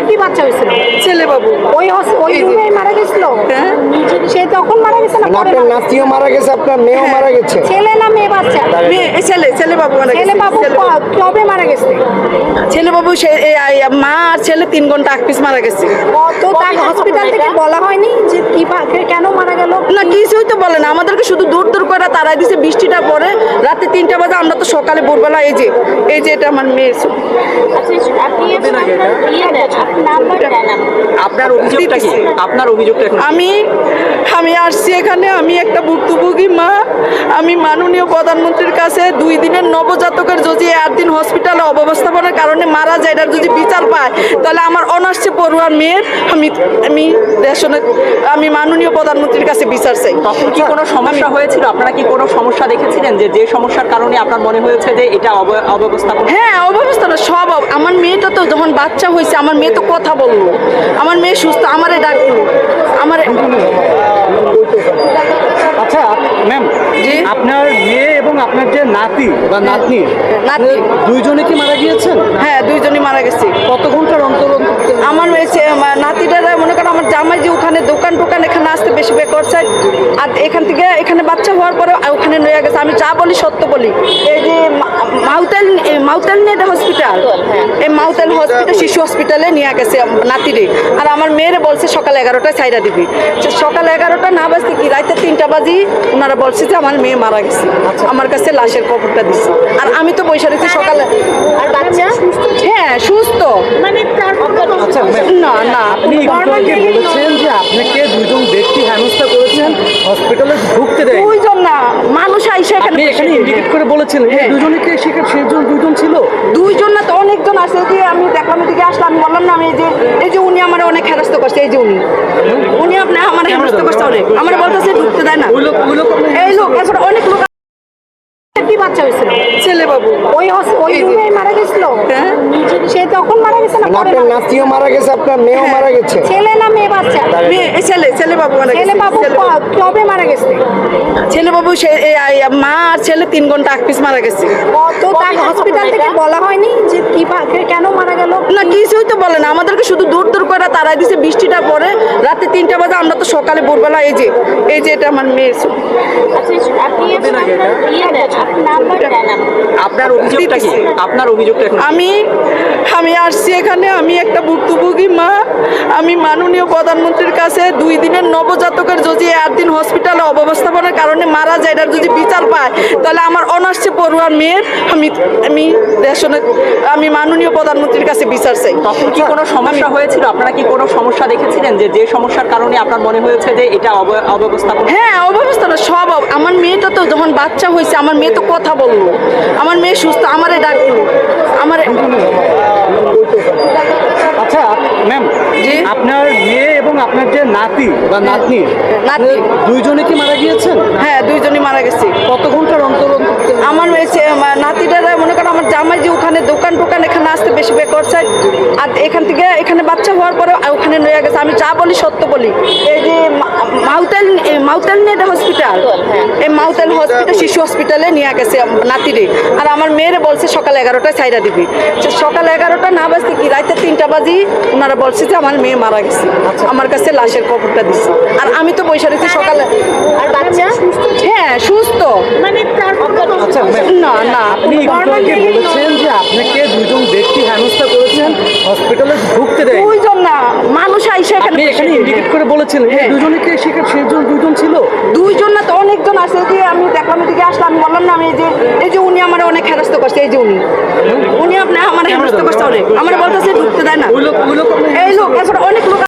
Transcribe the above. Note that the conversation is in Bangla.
কি বাচ্চা হয়েছিল? ছেলে বাবু। ওই রুমে মারা গেছিল? হ্যাঁ। সে তখন মারা গেছে না পরে? আপনার নাতিও মারা গেছে, আপনার মেয়েও মারা গেছে। ছেলে না মেয়ে বাচ্চা? ছেলে বাবু মারা গেছে। ছেলে বাবু কবে মারা গেছে? ছেলে বাবু মা আর ছেলে 3 ঘন্টা আগ পিছ মারা গেছে। তো তার হসপিটাল থেকে বলা হয়নি যে কেন মারা গেল? না, কিছুই তো বলে না, আমাদেরকে শুধু দূর দূর করে তারাই দিছে। বৃষ্টিটা পরে রাতে 3টা বাজে, আমরা তো সকালে ভোরবেলা এই যে এটা আমার মেয়ে। আপনার অভিযোগটা কি? আপনার অভিযোগটা এখন আমি আসছি এখানে, আমি একটা ভুক্তভোগী মা। আমি মাননীয় প্রধানমন্ত্রীর কাছে 2 দিনের নবজাতকের যদি 8 দিন হসপিটালে অব্যবস্থাপনার কারণে মারা যায়, এটার যদি বিচার পায় তাহলে আমার অনার্সে পড়ুয়ার মেয়ের আমি মাননীয় প্রধানমন্ত্রীর কাছে বিচার চাই। তখন কি কোনো সমস্যা হয়েছিল? আপনারা কি কোনো সমস্যা দেখেছিলেন যে সমস্যার কারণে আপনার মনে হয়েছে যে এটা অব্যবস্থাপনা? হ্যাঁ, অব্যবস্থাপনা সব। আমার মেয়েটা তো যখন বাচ্চা হয়েছে, আমার মেয়ে তো কথা বললো, আমার মেয়ে সুস্থ, আমারে ডাকলো, আমার। আচ্ছা ম্যাম, আপনার মেয়ে এবং আপনার যে নাতি বা নাতনি, দুইজনে কি মারা গিয়েছেন? হ্যাঁ, 2জনই মারা গেছে। কত ঘন্টার অন্তর আমার নাতিটারা মনে করেন আমার জামাই যে ওখানে দোকান এখানে আসতে বেশি বে করছে, আর এখান থেকে এখানে বাচ্চা হওয়ার পরে ওখানে নিয়ে গেছে। আমি যা বলি সত্য বলি। এই যে মাউতেল নেট হসপিটাল, এই মাউতেল হসপিটাল শিশু হসপিটালে নিয়ে গেছে নাতিরে। আর আমার মেয়েরে বলছে সকাল 11টায় ছাইরা দিবি। সকাল 11টা না বাজতে কি রাতে 3টা বাজি ওনারা বলছে যে আমার মেয়ে মারা গেছে। আমার কাছে লাশের খবরটা দিচ্ছে, আর আমি তো বসে রয়েছি সকালে। আর বাচ্চা? হ্যাঁ, সুস্থ। মানে তার আচ্ছা না আপনি একটু আগে বলেছেন যে আপনাকে দুজন ব্যক্তি হেনস্থা করেছেন, হসপিটালে ঢুকতে দেয়। 2জন না, মানুষ আইসে আপনি এখানে ইন্ডিকেট করে বলেছেন এই দুজনে কি সেজন 2জন ছিল? 2জন না তো অনেকজন আছে। যে আমি দেখলাম এদিকে আসলাম, আমি বললাম না আমি এই যে উনি আমার অনেক হেনস্থ করছে। এই যে উনি আপনার আমার হেনস্থ করছে অনেক, আমার বলতেছে ঢুকতে দেয় না। এই লোক এরপর অনেক লোক। কি বাচ্চা হয়েছিল? ছেলে বাবু। ওই রুমে মারা গেছিল? হ্যাঁ। সে তখন মারা গেছে না পরে? আপনার নাতিও মারা গেছে, আপনার মেয়েও মারা গেছে। ছেলে না মেয়ে বাচ্চা? ছেলে বাবু মারা গেছে। ছেলে বাবু কবে মারা গেছে? ছেলে বাবু মা আর ছেলে 3 ঘন্টা আগ পিছ মারা গেছে। তো তার হসপিটাল থেকে বলা হয়নি যে কেন মারা গেল? না, কিছুই তো বলে না, আমাদেরকে শুধু দূর দূর করে তারাই দিছে। বৃষ্টিটা পরে রাতে 3টা বাজে, আমরা তো সকালে ভোরবেলা এই যে এটা আমার মেয়ে। আপনার অভিযোগটা কি? আপনার অভিযোগটা এখন আমি আসছি এখানে, আমি একটা ভুক্তভোগী মা। আমি মাননীয় প্রধানমন্ত্রীর কাছে 2 দিনের নবজাতকের যদি 8 দিন হসপিটালে অব্যবস্থাপনার কারণে মারা যায়, এটার যদি বিচার পায় তাহলে আমার অনার্সে পড়ুয়ার মেয়ের আমি মাননীয় প্রধানমন্ত্রীর কাছে বিচার চাই। তখন কি কোনো সমস্যা হয়েছিল? আপনারা কি কোনো সমস্যা দেখেছিলেন যে সমস্যার কারণে আপনার মনে হয়েছে যে এটা অব্যবস্থাপনা? হ্যাঁ, অব্যবস্থাপনা সব। আমার মেয়েটা তো যখন বাচ্চা হয়েছে, আমার মেয়ে তো কথা বললো, আমার মেয়ে সুস্থ, আমারে ডাকলো, আমার। আচ্ছা ম্যাম, আপনার মেয়ে এবং আপনার যে নাতি বা নাতনি, দুইজনে কি মারা গিয়েছেন? হ্যাঁ, 2জনই মারা গেছে। কত ঘন্টার অন্তর আমার নাতিটারা মনে করেন আমার জামাই যে ওখানে দোকান এখানে আসতে বেশি বে করছে, আর এখান থেকে এখানে বাচ্চা হওয়ার পরে ওখানে নিয়ে গেছে। আমি যা বলি সত্য বলি। এই যে মাউতেল নেট হসপিটাল, এই মাউতেল হসপিটাল শিশু হসপিটালে নিয়ে গেছে নাতিরে। আর আমার মেয়েরে বলছে সকাল 11টায় ছাইরা দিবি। সকাল 11টা না বাজতে কি রাতে 3টা বাজি ওনারা বলছে যে আমার মেয়ে মারা গেছে। আমার কাছে লাশের খবরটা দিচ্ছে, আর আমি তো বসে রয়েছি সকালে। আর বাচ্চা? হ্যাঁ, সুস্থ। মানে তার আচ্ছা না আপনি একটু আগে বলেছেন যে আপনাকে দুজন ব্যক্তি হেনস্থা করেছেন, হসপিটালে ঢুকতে দেয়। 2জন না, মানুষ আইসে আপনি এখানে ইন্ডিকেট করে বলেছেন এই দুজনে কি সেজন 2জন ছিল? 2জন না তো অনেকজন আছে। যে আমি দেখলাম এদিকে আসলাম, আমি বললাম না আমি এই যে উনি আমার অনেক হেনস্থ করছে। এই যে উনি আপনার আমার হেনস্থ করছে অনেক, আমার বলতেছে ঢুকতে দেয় না। এই লোক এরপর অনেক লোক।